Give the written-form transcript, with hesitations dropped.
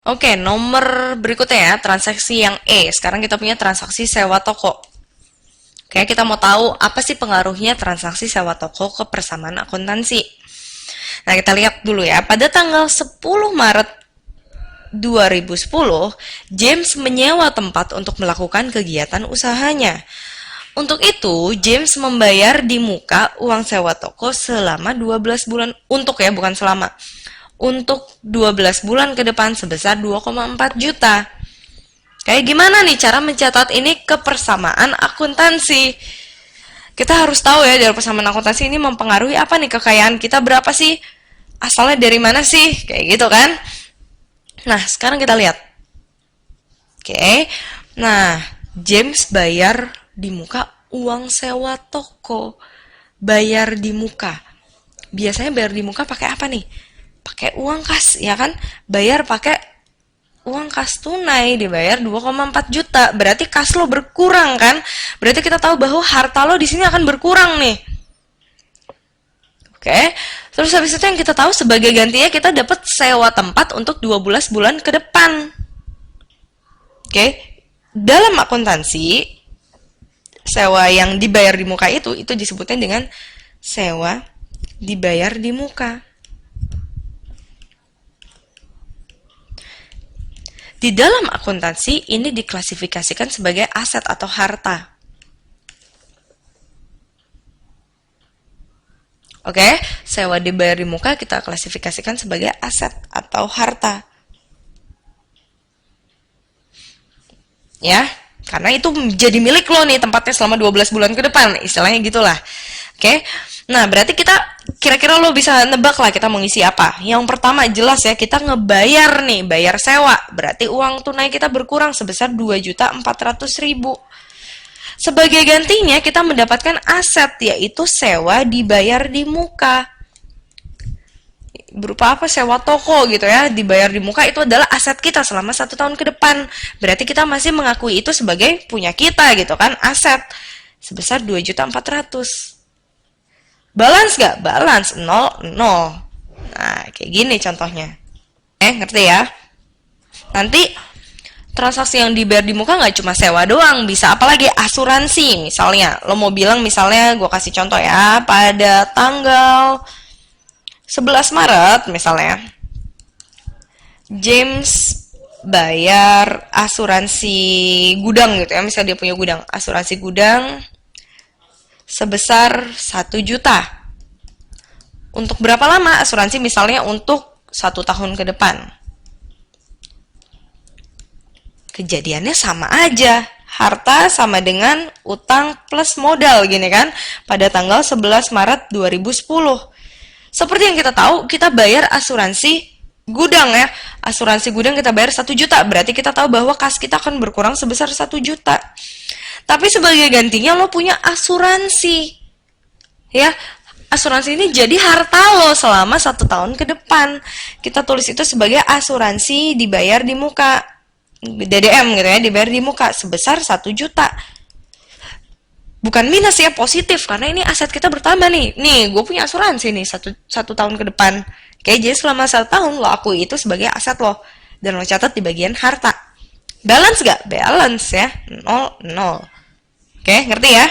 Oke, nomor berikutnya ya, transaksi yang E. Sekarang kita punya transaksi sewa toko. Oke, kita mau tahu apa sih pengaruhnya transaksi sewa toko ke persamaan akuntansi. Nah, kita lihat dulu ya. Pada tanggal 10 Maret 2010, James menyewa tempat untuk melakukan kegiatan usahanya. Untuk itu, James membayar di muka uang sewa toko selama 12 bulan. Untuk ya, bukan selama. Untuk 12 bulan ke depan sebesar 2,4 juta. Kayak gimana nih cara mencatat ini ke persamaan akuntansi? Kita harus tahu ya dari persamaan akuntansi ini mempengaruhi apa nih, kekayaan kita berapa sih? Asalnya dari mana sih? Kayak gitu kan? Nah, sekarang kita lihat. Oke. Nah, James bayar di muka uang sewa toko. Bayar di muka. Biasanya bayar di muka pakai apa nih? Pakai uang kas, ya kan? Bayar pakai uang kas tunai, dibayar 2,4 juta. Berarti kas lo berkurang kan? Berarti kita tahu bahwa harta lo di sini akan berkurang nih. Oke. Terus habis itu yang kita tahu sebagai gantinya kita dapat sewa tempat untuk 12 bulan ke depan. Oke. Dalam akuntansi, sewa yang dibayar di muka itu disebutnya dengan sewa dibayar di muka. Di dalam akuntansi, ini diklasifikasikan sebagai aset atau harta. Oke, sewa dibayar di muka kita klasifikasikan sebagai aset atau harta. Ya, karena itu menjadi milik lo nih tempatnya selama 12 bulan ke depan, istilahnya gitulah. Oke. Nah, berarti kita kira-kira lo bisa nebak lah kita mau ngisi apa. Yang pertama jelas ya, kita ngebayar nih, bayar sewa. Berarti uang tunai kita berkurang sebesar 2.400.000. Sebagai gantinya kita mendapatkan aset, yaitu sewa dibayar di muka. Berupa apa? Sewa toko gitu ya, dibayar di muka, itu adalah aset kita selama 1 tahun ke depan. Berarti kita masih mengakui itu sebagai punya kita gitu kan, aset sebesar 2.400.000. Balance gak? Balance 0, 0. Nah, kayak gini contohnya. Ngerti ya? Nanti transaksi yang dibayar di muka nggak cuma sewa doang, bisa apalagi asuransi. Misalnya, lo mau bilang misalnya, gue kasih contoh ya, pada tanggal 11 Maret misalnya, James bayar asuransi gudang gitu ya, misalnya dia punya gudang, asuransi gudang sebesar 1 juta. Untuk berapa lama asuransi? Misalnya untuk 1 tahun ke depan. Kejadiannya sama aja. Harta sama dengan utang plus modal gini kan. Pada tanggal 11 Maret 2010. Seperti yang kita tahu, kita bayar asuransi gudang ya. Asuransi gudang kita bayar 1 juta. Berarti kita tahu bahwa kas kita akan berkurang sebesar 1 juta. Tapi sebagai gantinya lo punya asuransi. Ya, asuransi ini jadi harta lo selama 1 tahun ke depan. Kita tulis itu sebagai asuransi dibayar di muka. DDM gitu ya, dibayar di muka sebesar 1 juta. Bukan minus ya, positif. Karena ini aset kita bertambah nih. Nih, gue punya asuransi nih satu tahun ke depan. Oke, jadi selama 1 tahun lo akui itu sebagai aset lo. Dan lo catat di bagian harta. Balance gak? Balance ya. 0, 0. Oke, ngerti ya?